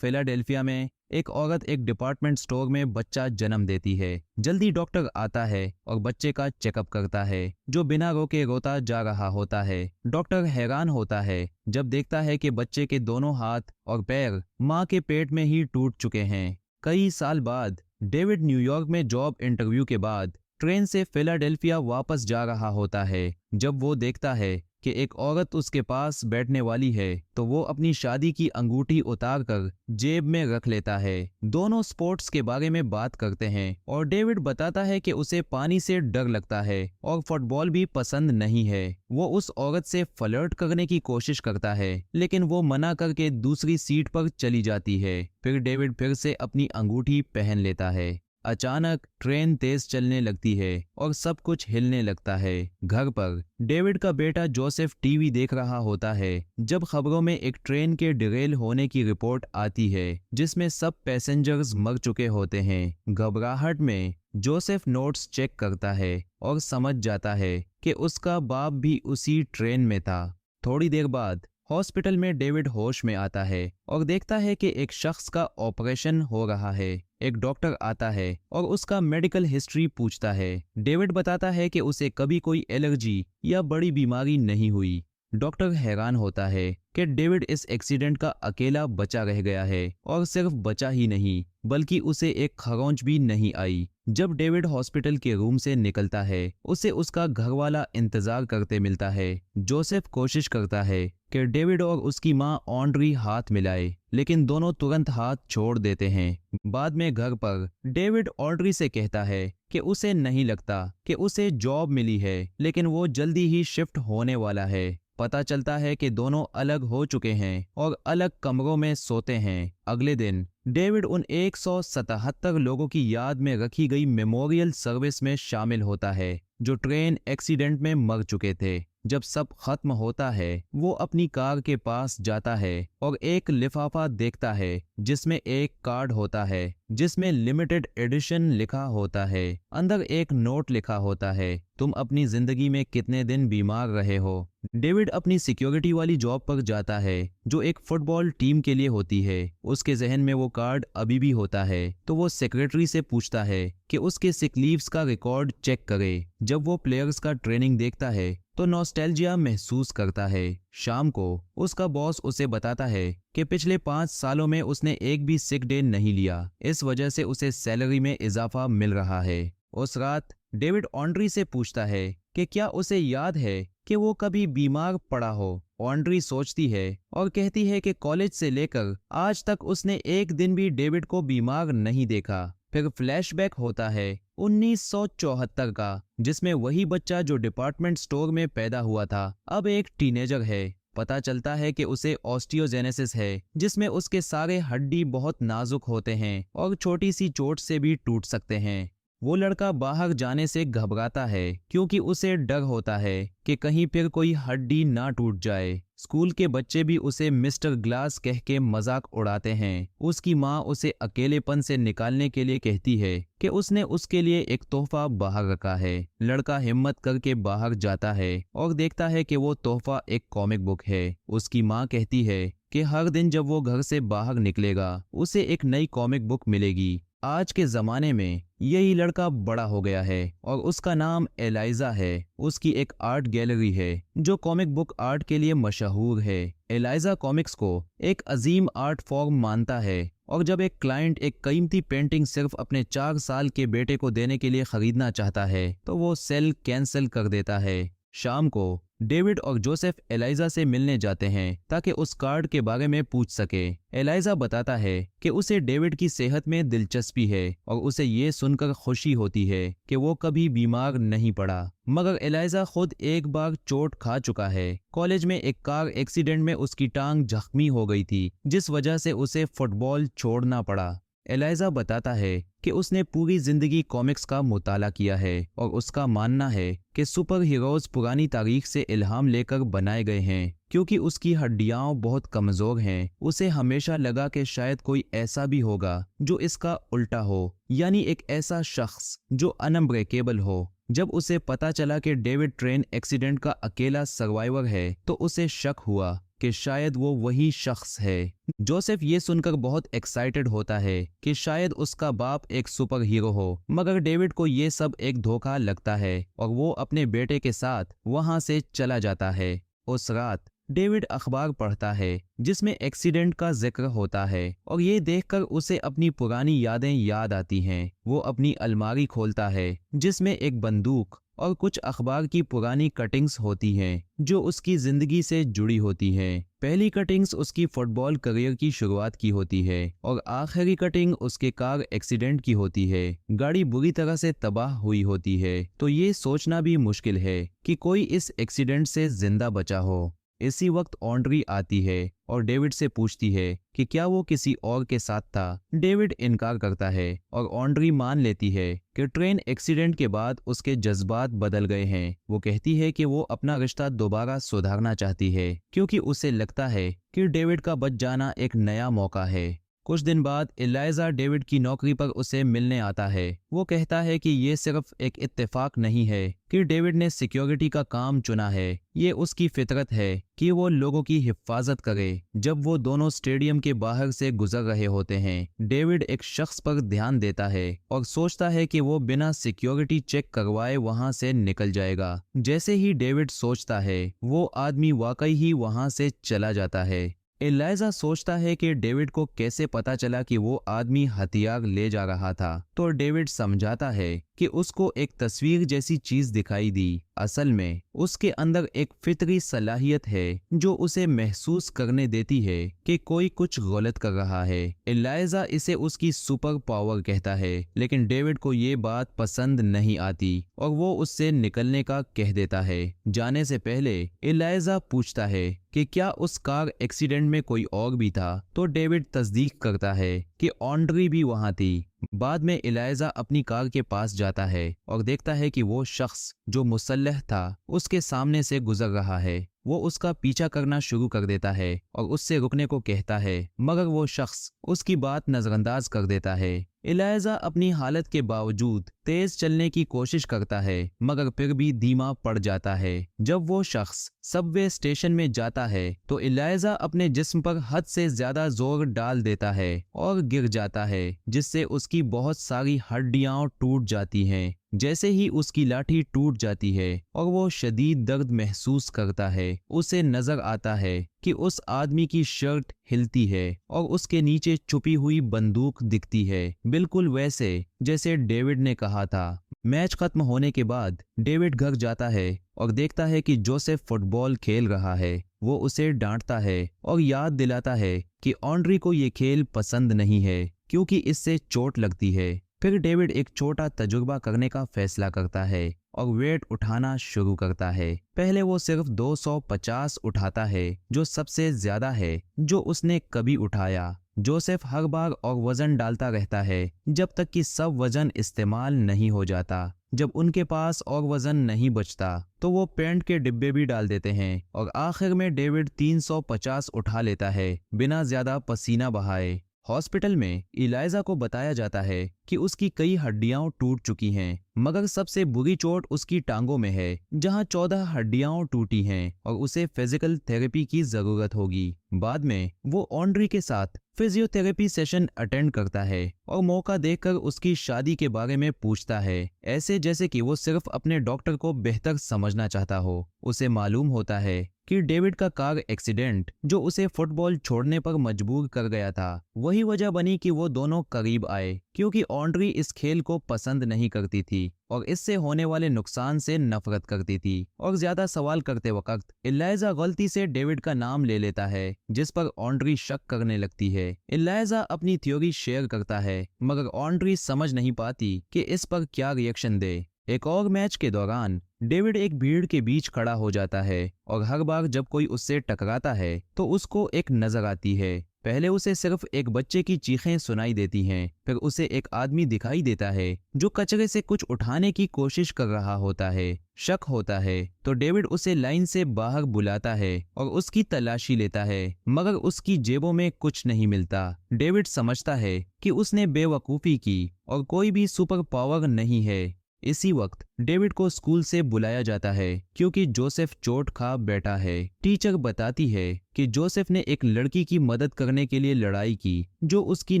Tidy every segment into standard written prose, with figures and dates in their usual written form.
Philadelphia में एक औरत एक डिपार्टमेंट स्टोर में बच्चा जन्म देती है। जल्दी डॉक्टर आता है और बच्चे का चेकअप करता है, जो बिना रोके रोता जा रहा होता है। डॉक्टर हैरान होता है जब देखता है कि बच्चे के दोनों हाथ और पैर माँ के पेट में ही टूट चुके हैं। कई साल बाद डेविड न्यूयॉर्क में जॉब इंटरव्यू के बाद ट्रेन से फिलाडेल्फिया वापस जा रहा होता है। जब वो देखता है कि एक औरत उसके पास बैठने वाली है, तो वो अपनी शादी की अंगूठी उतार कर जेब में रख लेता है। दोनों स्पोर्ट्स के बारे में बात करते हैं और डेविड बताता है कि उसे पानी से डर लगता है और फुटबॉल भी पसंद नहीं है। वो उस औरत से फ्लर्ट करने की कोशिश करता है, लेकिन वो मना करके दूसरी सीट पर चली जाती है। फिर डेविड फिर से अपनी अंगूठी पहन लेता है। अचानक ट्रेन तेज चलने लगती है और सब कुछ हिलने लगता है। घर पर डेविड का बेटा जोसेफ टीवी देख रहा होता है जब खबरों में एक ट्रेन के डिरेल होने की रिपोर्ट आती है, जिसमें सब पैसेंजर्स मर चुके होते हैं। घबराहट में जोसेफ नोट्स चेक करता है और समझ जाता है कि उसका बाप भी उसी ट्रेन में था। थोड़ी देर बाद हॉस्पिटल में डेविड होश में आता है और देखता है कि एक शख्स का ऑपरेशन हो रहा है। एक डॉक्टर आता है और उसका मेडिकल हिस्ट्री पूछता है। डेविड बताता है कि उसे कभी कोई एलर्जी या बड़ी बीमारी नहीं हुई। डॉक्टर हैरान होता है कि डेविड इस एक्सीडेंट का अकेला बचा रह गया है, और सिर्फ बचा ही नहीं बल्कि उसे एक खरोंच भी नहीं आई। जब डेविड हॉस्पिटल के रूम से निकलता है, उसे उसका घरवाला इंतजार करते मिलता है। जोसेफ कोशिश करता है कि डेविड और उसकी मां ऑड्री हाथ मिलाए, लेकिन दोनों तुरंत हाथ छोड़ देते हैं। बाद में घर पर डेविड ऑड्री से कहता है कि उसे नहीं लगता कि उसे जॉब मिली है, लेकिन वो जल्दी ही शिफ्ट होने वाला है। पता चलता है कि दोनों अलग हो चुके हैं और अलग कमरों में सोते हैं। अगले दिन डेविड उन 177 लोगों की याद में रखी गई मेमोरियल सर्विस में शामिल होता है जो ट्रेन एक्सीडेंट में मर चुके थे। जब सब खत्म होता है, वो अपनी कार के पास जाता है और एक लिफाफा देखता है जिसमें एक कार्ड होता है जिसमें लिमिटेड एडिशन लिखा होता है। अंदर एक नोट लिखा होता है, तुम अपनी जिंदगी में कितने दिन बीमार रहे हो। डेविड अपनी सिक्योरिटी वाली जॉब पर जाता है जो एक फुटबॉल टीम के लिए होती है। उसके जहन में वो कार्ड अभी भी होता है, तो वो सेक्रेटरी से पूछता है कि उसके सिक लीव्स का रिकॉर्ड चेक करे। जब वो प्लेयर्स का ट्रेनिंग देखता है तो नॉस्टैल्जिया महसूस करता है। शाम को उसका बॉस उसे बताता है कि पिछले 5 सालों में उसने एक भी सिक डे नहीं लिया, इस वजह से उसे सैलरी में इजाफा मिल रहा है। उस रात डेविड ऑड्री से पूछता है कि क्या उसे याद है कि वो कभी बीमार पड़ा हो। ऑड्री सोचती है और कहती है कि कॉलेज से लेकर आज तक उसने एक दिन भी डेविड को बीमार नहीं देखा। फिर फ्लैशबैक होता है 1974 का, जिसमें वही बच्चा जो डिपार्टमेंट स्टोर में पैदा हुआ था अब एक टीनेजर है। पता चलता है कि उसे ऑस्टियोजेनेसिस है, जिसमें उसके सारे हड्डी बहुत नाजुक होते हैं और छोटी सी चोट से भी टूट सकते हैं। वो लड़का बाहर जाने से घबराता है क्योंकि उसे डर होता है कि कहीं फिर कोई हड्डी ना टूट जाए। स्कूल के बच्चे भी उसे मिस्टर ग्लास कह के मजाक उड़ाते हैं। उसकी माँ उसे अकेलेपन से निकालने के लिए कहती है कि उसने उसके लिए एक तोहफा बाहर रखा है। लड़का हिम्मत करके बाहर जाता है और देखता है कि वो तोहफा एक कॉमिक बुक है। उसकी माँ कहती है कि हर दिन जब वो घर से बाहर निकलेगा उसे एक नई कॉमिक बुक मिलेगी। आज के जमाने में यही लड़का बड़ा हो गया है और उसका नाम एलाइजा है। उसकी एक आर्ट गैलरी है जो कॉमिक बुक आर्ट के लिए मशहूर है। एलाइजा कॉमिक्स को एक अजीम आर्ट फॉर्म मानता है, और जब एक क्लाइंट एक कीमती पेंटिंग सिर्फ अपने 4 साल के बेटे को देने के लिए खरीदना चाहता है तो वो सेल कैंसिल कर देता है। शाम को डेविड और जोसेफ एलाइजा से मिलने जाते हैं ताकि उस कार्ड के बारे में पूछ सके। एलाइजा बताता है कि उसे डेविड की सेहत में दिलचस्पी है और उसे ये सुनकर खुशी होती है कि वो कभी बीमार नहीं पड़ा। मगर एलाइजा खुद एक बार चोट खा चुका है। कॉलेज में एक कार एक्सीडेंट में उसकी टांग जख्मी हो गई थी, जिस वजह से उसे फुटबॉल छोड़ना पड़ा। एलाइजा बताता है कि उसने पूरी जिंदगी कॉमिक्स का मुताला किया है और उसका मानना है कि सुपर हीरोज पुरानी तारीख से इल्हाम लेकर बनाए गए हैं। क्योंकि उसकी हड्डियां बहुत कमजोर हैं, उसे हमेशा लगा कि शायद कोई ऐसा भी होगा जो इसका उल्टा हो, यानी एक ऐसा शख्स जो अनब्रेकेबल हो। जब उसे पता चला कि डेविड ट्रेन एक्सीडेंट का अकेला सर्वाइवर है तो उसे शक हुआ कि शायद वो वही शख्स है। जोसेफ ये सुनकर बहुत एक्साइटेड होता है कि शायद उसका बाप एक सुपर हीरो हो, मगर डेविड को ये सब एक धोखा लगता है और वो अपने बेटे के साथ वहां से चला जाता है। उस रात डेविड अखबार पढ़ता है जिसमें एक्सीडेंट का जिक्र होता है और ये देखकर उसे अपनी पुरानी यादें याद आती हैं। वो अपनी अलमारी खोलता है जिसमें एक बंदूक और कुछ अखबार की पुरानी कटिंग्स होती हैं जो उसकी जिंदगी से जुड़ी होती हैं। पहली कटिंग्स उसकी फुटबॉल करियर की शुरुआत की होती है और आखिरी कटिंग उसके कार एक्सीडेंट की होती है। गाड़ी बुरी तरह से तबाह हुई होती है, तो ये सोचना भी मुश्किल है कि कोई इस एक्सीडेंट से जिंदा बचा हो। इसी वक्त ऑन्ड्री आती है और डेविड से पूछती है कि क्या वो किसी और के साथ था। डेविड इनकार करता है और ऑन्ड्री मान लेती है कि ट्रेन एक्सीडेंट के बाद उसके जज्बात बदल गए हैं। वो कहती है कि वो अपना रिश्ता दोबारा सुधारना चाहती है क्योंकि उसे लगता है कि डेविड का बच जाना एक नया मौका है। कुछ दिन बाद इलाइजा डेविड की नौकरी पर उसे मिलने आता है। वो कहता है कि ये सिर्फ एक इत्तेफाक नहीं है कि डेविड ने सिक्योरिटी का काम चुना है, ये उसकी फितरत है कि वो लोगों की हिफाजत करे। जब वो दोनों स्टेडियम के बाहर से गुजर रहे होते हैं, डेविड एक शख्स पर ध्यान देता है और सोचता है कि वो बिना सिक्योरिटी चेक करवाए वहां से निकल जाएगा। जैसे ही डेविड सोचता है, वो आदमी वाकई ही वहां से चला जाता है। एलाइजा सोचता है कि डेविड को कैसे पता चला कि वो आदमी हथियार ले जा रहा था, तो डेविड समझाता है कि उसको एक तस्वीर जैसी चीज दिखाई दी। असल में उसके अंदर एक फितरी सलाहियत है जो उसे महसूस करने देती है कि कोई कुछ गलत कर रहा है। एलाइजा इसे उसकी सुपर पावर कहता है, लेकिन डेविड को ये बात पसंद नहीं आती और वो उससे निकलने का कह देता है। जाने से पहले एलाइजा पूछता है कि क्या उस कार एक्सीडेंट में कोई और भी था, तो डेविड तस्दीक करता है कि ऑन्ड्री भी वहां थी। बाद में एलाइजा अपनी कार के पास जाता है और देखता है कि वो शख्स जो मुसल्लह था उसके सामने से गुजर रहा है। वो उसका पीछा करना शुरू कर देता है और उससे रुकने को कहता है, मगर वो शख्स उसकी बात नजरअंदाज कर देता है। एलाइजा अपनी हालत के बावजूद तेज चलने की कोशिश करता है, मगर फिर भी धीमा पड़ जाता है। जब वो शख्स सबवे स्टेशन में जाता है तो एलाइजा अपने जिस्म पर हद से ज्यादा जोर डाल देता है और गिर जाता है, जिससे उसकी बहुत सारी हड्डियां टूट जाती हैं। जैसे ही उसकी लाठी टूट जाती है और वो शदीद दर्द महसूस करता है, उसे नजर आता है कि उस आदमी की शर्ट हिलती है और उसके नीचे छुपी हुई बंदूक दिखती है, बिल्कुल वैसे जैसे डेविड ने कहा था। मैच खत्म होने के बाद डेविड घर जाता है और देखता है कि जोसेफ फुटबॉल खेल रहा है। वो उसे डांटता है और याद दिलाता है कि ऑन्ड्री को ये खेल पसंद नहीं है क्योंकि इससे चोट लगती है। फिर डेविड एक छोटा तजुर्बा करने का फैसला करता है और वेट उठाना शुरू करता है। पहले वो सिर्फ 250 उठाता है, जो सबसे ज्यादा है जो उसने कभी उठाया। जोसेफ हर बार और वजन डालता रहता है जब तक कि सब वजन इस्तेमाल नहीं हो जाता। जब उनके पास और वजन नहीं बचता तो वो पेंट के डिब्बे भी डाल देते हैं और आखिर में डेविड 350 उठा लेता है बिना ज्यादा पसीना बहाए। हॉस्पिटल में इलाइजा को बताया जाता है कि उसकी कई हड्डियां टूट चुकी हैं, मगर सबसे बुरी चोट उसकी टांगों में है जहां 14 हड्डियां टूटी हैं और उसे फिजिकल थेरेपी की जरूरत होगी। बाद में वो ऑन्ड्री के साथ फिजियोथेरेपी सेशन अटेंड करता है और मौका देखकर उसकी शादी के बारे में पूछता है, ऐसे जैसे कि वो सिर्फ अपने डॉक्टर को बेहतर समझना चाहता हो। उसे मालूम होता है कि डेविड का कार एक्सीडेंट जो उसे फुटबॉल छोड़ने पर मजबूर कर गया था, वही वजह बनी कि वो दोनों करीब आए, क्योंकि ऑन्ड्री इस खेल को पसंद नहीं करती थी और इससे होने वाले नुकसान से नफरत करती थी। और ज्यादा सवाल करते वक्त इलाइजा गलती से डेविड का नाम ले लेता है, जिस पर ऑन्ड्री शक करने लगती है। इलाइजा अपनी थ्योरी शेयर करता है, मगर ऑन्ड्री समझ नहीं पाती कि इस पर क्या रिएक्शन दे। एक और मैच के दौरान डेविड एक भीड़ के बीच खड़ा हो जाता है और हर बार जब कोई उससे टकराता है तो उसको एक नजर आती है। पहले उसे सिर्फ एक बच्चे की चीखें सुनाई देती हैं, फिर उसे एक आदमी दिखाई देता है जो कचरे से कुछ उठाने की कोशिश कर रहा होता है। शक होता है तो डेविड उसे लाइन से बाहर बुलाता है और उसकी तलाशी लेता है, मगर उसकी जेबों में कुछ नहीं मिलता। डेविड समझता है कि उसने बेवकूफ़ी की और कोई भी सुपर पावर नहीं है। इसी वक्त डेविड को स्कूल से बुलाया जाता है क्योंकि जोसेफ चोट खा बैठा है। टीचर बताती है कि जोसेफ ने एक लड़की की मदद करने के लिए लड़ाई की जो उसकी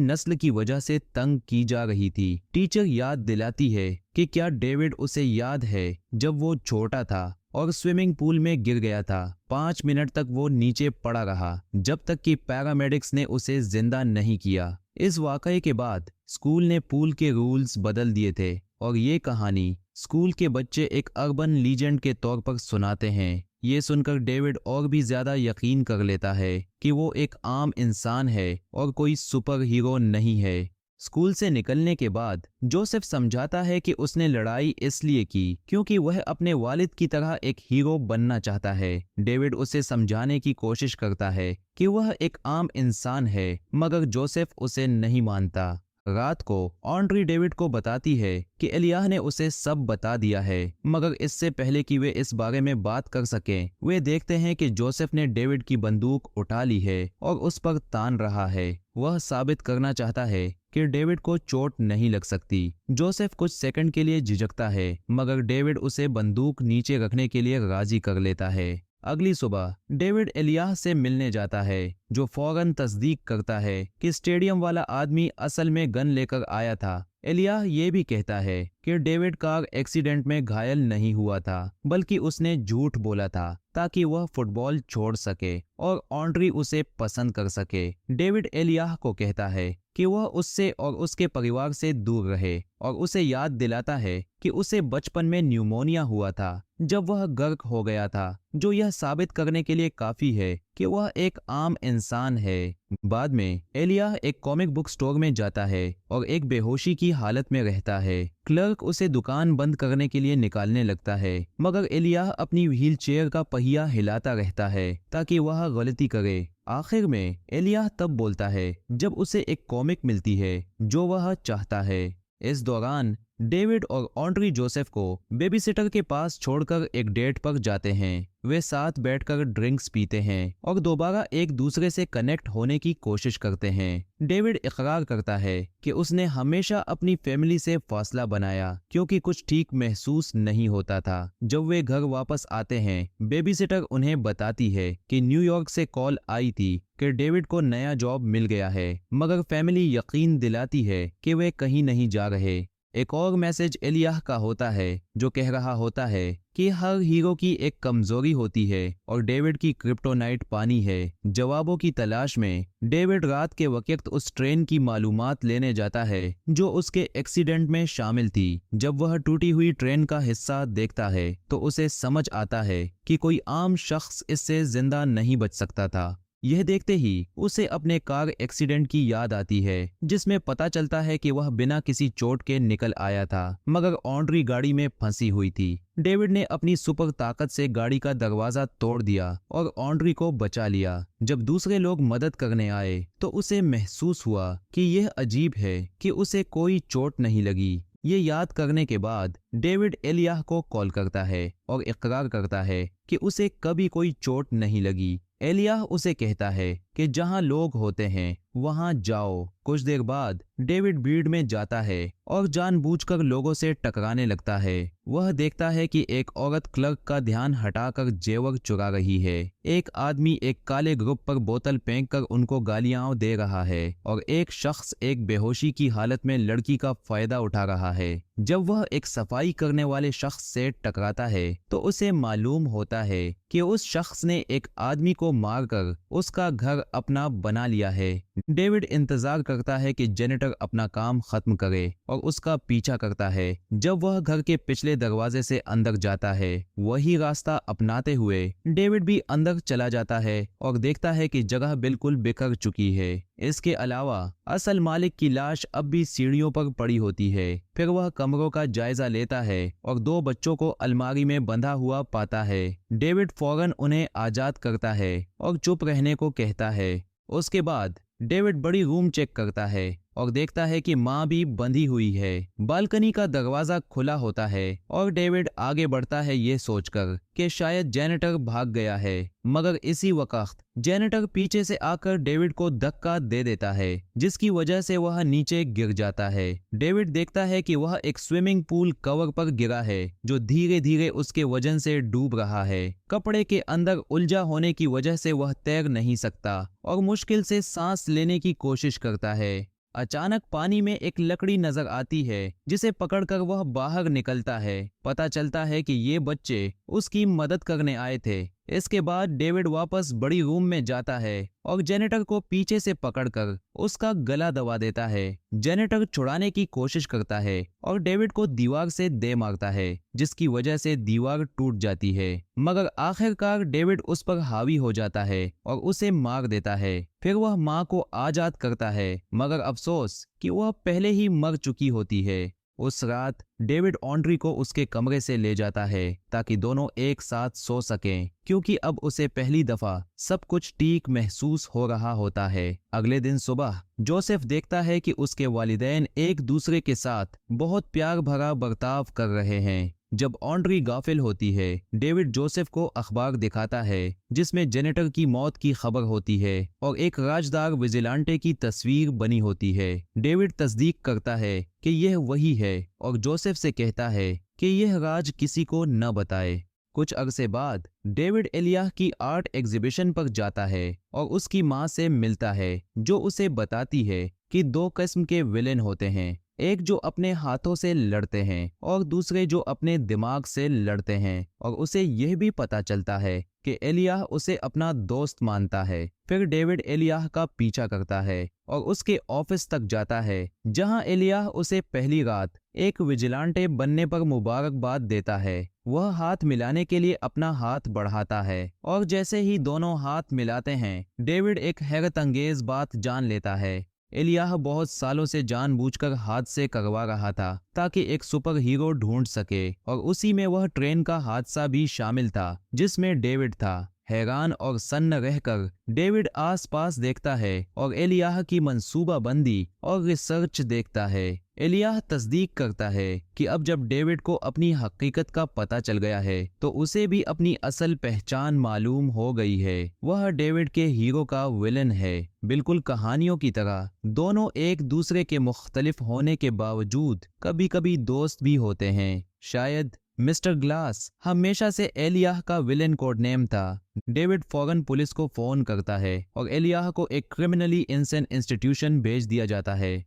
नस्ल की वजह से तंग की जा रही थी। टीचर याद दिलाती है कि क्या डेविड उसे याद है जब वो छोटा था और स्विमिंग पूल में गिर गया था। 5 मिनट तक वो नीचे पड़ा रहा जब तक कि पैरामेडिक्स ने उसे जिंदा नहीं किया। इस वाकये के बाद स्कूल ने पूल के रूल्स बदल दिए थे और ये कहानी स्कूल के बच्चे एक अर्बन लीजेंड के तौर पर सुनाते हैं। ये सुनकर डेविड और भी ज्यादा यकीन कर लेता है कि वो एक आम इंसान है और कोई सुपर हीरो नहीं है। स्कूल से निकलने के बाद जोसेफ समझाता है कि उसने लड़ाई इसलिए की क्योंकि वह अपने वालिद की तरह एक हीरो बनना चाहता है। डेविड उसे समझाने की कोशिश करता है कि वह एक आम इंसान है, मगर जोसेफ उसे नहीं मानता। रात को ऑन्ड्री डेविड को बताती है कि एलियाह ने उसे सब बता दिया है, मगर इससे पहले कि वे इस बारे में बात कर सकें, वे देखते हैं कि जोसेफ ने डेविड की बंदूक उठा ली है और उस पर तान रहा है। वह साबित करना चाहता है कि डेविड को चोट नहीं लग सकती। जोसेफ कुछ सेकंड के लिए झिझकता है, मगर डेविड उसे बंदूक नीचे रखने के लिए राजी कर लेता है। अगली सुबह डेविड एलियाह से मिलने जाता है, जो फौरन तस्दीक करता है कि स्टेडियम वाला आदमी असल में गन लेकर आया था। एलियाह ये भी कहता है कि डेविड कार एक्सीडेंट में घायल नहीं हुआ था, बल्कि उसने झूठ बोला था ताकि वह फुटबॉल छोड़ सके और ऑन्ड्री उसे पसंद कर सके। डेविड एलियाह को कहता है कि वह उससे और उसके परिवार से दूर रहे और उसे याद दिलाता है कि उसे बचपन में न्यूमोनिया हुआ था जब वह गर्क हो गया था, जो यह साबित करने के लिए काफी है कि वह एक आम इंसान है। बाद में एलियाह एक कॉमिक बुक स्टोर में जाता है और एक बेहोशी की हालत में रहता है। क्लर्क उसे दुकान बंद करने के लिए निकालने लगता है, मगर एलियाह अपनी व्हील चेयर का पहिया हिलाता रहता है ताकि वह गलती करे। आखिर में एलियाह तब बोलता है जब उसे एक कॉमिक मिलती है जो वह चाहता है। इस दौरान डेविड और ऑन्ड्री जोसेफ को बेबीसिटर के पास छोड़कर एक डेट पर जाते हैं। वे साथ बैठकर ड्रिंक्स पीते हैं और दोबारा एक दूसरे से कनेक्ट होने की कोशिश करते हैं। डेविड इकरार करता है कि उसने हमेशा अपनी फैमिली से फासला बनाया क्योंकि कुछ ठीक महसूस नहीं होता था। जब वे घर वापस आते हैं, बेबीसिटर उन्हें बताती है कि न्यूयॉर्क से कॉल आई थी कि डेविड को नया जॉब मिल गया है, मगर फैमिली यकीन दिलाती है कि वे कहीं नहीं जा रहे। एक और मैसेज एलियाह का होता है जो कह रहा होता है कि हर हीरो की एक कमजोरी होती है और डेविड की क्रिप्टोनाइट पानी है। जवाबों की तलाश में डेविड रात के वक्त उस ट्रेन की मालूमात लेने जाता है जो उसके एक्सीडेंट में शामिल थी। जब वह टूटी हुई ट्रेन का हिस्सा देखता है तो उसे समझ आता है कि कोई आम शख्स इससे जिंदा नहीं बच सकता था। यह देखते ही उसे अपने कार एक्सीडेंट की याद आती है, जिसमें पता चलता है कि वह बिना किसी चोट के निकल आया था, मगर ऑन्ड्री गाड़ी में फंसी हुई थी। डेविड ने अपनी सुपर ताकत से गाड़ी का दरवाजा तोड़ दिया और ऑन्ड्री को बचा लिया। जब दूसरे लोग मदद करने आए तो उसे महसूस हुआ कि यह अजीब है कि उसे कोई चोट नहीं लगी। ये याद करने के बाद डेविड एलियाह को कॉल करता है और इकरार करता है कि उसे कभी कोई चोट नहीं लगी। एलियाह उसे कहता है कि जहां लोग होते हैं वहां जाओ। कुछ देर बाद डेविड भीड़ में जाता है और जानबूझकर लोगों से टकराने लगता है। वह देखता है कि एक औरत क्लर्क का ध्यान हटाकर जेवर चुरा रही है। एक आदमी एक काले ग्रुप पर बोतल फेंककर उनको गालियां दे रहा है और एक शख्स एक बेहोशी की हालत में लड़की का फायदा उठा रहा है। जब वह एक सफाई करने वाले शख्स से टकराता है तो उसे मालूम होता है कि उस शख्स ने एक आदमी को मारकर उसका घर अपना बना लिया है। डेविड इंतजार करता है कि जेनेटर अपना काम खत्म करे और उसका पीछा करता है। जब वह घर के पिछले दरवाजे से अंदर जाता है, वही रास्ता अपनाते हुए डेविड भी अंदर चला जाता है और देखता है कि जगह बिल्कुल बिखर चुकी है। इसके अलावा असल मालिक की लाश अब भी सीढ़ियों पर पड़ी होती है। फिर वह कमरों का जायजा लेता है और 2 बच्चों को अलमारी में बंधा हुआ पाता है। डेविड फौरन उन्हें आजाद करता है और चुप रहने को कहता है। उसके बाद डेविड बड़ी रूम चेक करता है और देखता है कि माँ भी बंधी हुई है। बालकनी का दरवाजा खुला होता है और डेविड आगे बढ़ता है ये सोचकर कि शायद जेनेटर भाग गया है, मगर इसी वक्त जेनेटर पीछे से आकर डेविड को धक्का दे देता है, जिसकी वजह से वह नीचे गिर जाता है। डेविड देखता है कि वह एक स्विमिंग पूल कवर पर गिरा है जो धीरे धीरे उसके वजन से डूब रहा है। कपड़े के अंदर उलझा होने की वजह से वह तैर नहीं सकता और मुश्किल से सांस लेने की कोशिश करता है। अचानक पानी में एक लकड़ी नजर आती है जिसे पकड़कर वह बाहर निकलता है। पता चलता है कि ये बच्चे उसकी मदद करने आए थे। इसके बाद डेविड वापस बड़ी रूम में जाता है और जेनेटर को पीछे से पकड़कर उसका गला दबा देता है। जेनेटर छुड़ाने की कोशिश करता है और डेविड को दीवार से दे मारता है, जिसकी वजह से दीवार टूट जाती है, मगर आखिरकार डेविड उस पर हावी हो जाता है और उसे मार देता है। फिर वह माँ को आजाद करता है, मगर अफसोस कि वह पहले ही मर चुकी होती है। उस रात डेविड ऑन्ड्री को उसके कमरे से ले जाता है ताकि दोनों एक साथ सो सकें, क्योंकि अब उसे पहली दफा सब कुछ ठीक महसूस हो रहा होता है। अगले दिन सुबह जोसेफ देखता है कि उसके वालिदैन एक दूसरे के साथ बहुत प्यार भरा बर्ताव कर रहे हैं। जब ऑन्ड्री गाफिल होती है, डेविड जोसेफ को अखबार दिखाता है जिसमें जेनेटर की मौत की खबर होती है और एक राजदार विजिलेंटे की तस्वीर बनी होती है। डेविड तस्दीक करता है कि यह वही है और जोसेफ से कहता है कि यह राज किसी को न बताए। कुछ अरसे बाद डेविड एलियाह की आर्ट एग्जीबिशन पर जाता है और उसकी माँ से मिलता है, जो उसे बताती है कि दो किस्म के विलेन होते हैं, एक जो अपने हाथों से लड़ते हैं और दूसरे जो अपने दिमाग से लड़ते हैं। और उसे यह भी पता चलता है कि एलियाह उसे अपना दोस्त मानता है। फिर डेविड एलियाह का पीछा करता है और उसके ऑफिस तक जाता है, जहां एलियाह उसे पहली रात एक विजिलेंटे बनने पर मुबारकबाद देता है। वह हाथ मिलाने के लिए अपना हाथ बढ़ाता है और जैसे ही दोनों हाथ मिलाते हैं, डेविड एक हैरत अंगेज बात जान लेता है। एलियाह बहुत सालों से जानबूझकर हाथ से करवा रहा था ताकि एक सुपर हीरो ढूंढ सके, और उसी में वह ट्रेन का हादसा भी शामिल था जिसमें डेविड था। हैरान और सन्न रहकर डेविड आसपास देखता है और एलियाह की मंसूबाबंदी और रिसर्च देखता है। एलियाह तस्दीक करता है कि अब जब डेविड को अपनी हकीकत का पता चल गया है तो उसे भी अपनी असल पहचान मालूम हो गई है। वह डेविड के हीरो का विलन है। बिल्कुल कहानियों की तरह दोनों एक दूसरे के मुख्तलिफ होने के बावजूद कभी कभी दोस्त भी होते हैं। शायद मिस्टर ग्लास हमेशा से एलियाह का विलेन कोड नेम था। डेविड फौरन पुलिस को फोन करता है और एलियाह को एक क्रिमिनली इंसेंट इंस्टीट्यूशन भेज दिया जाता है।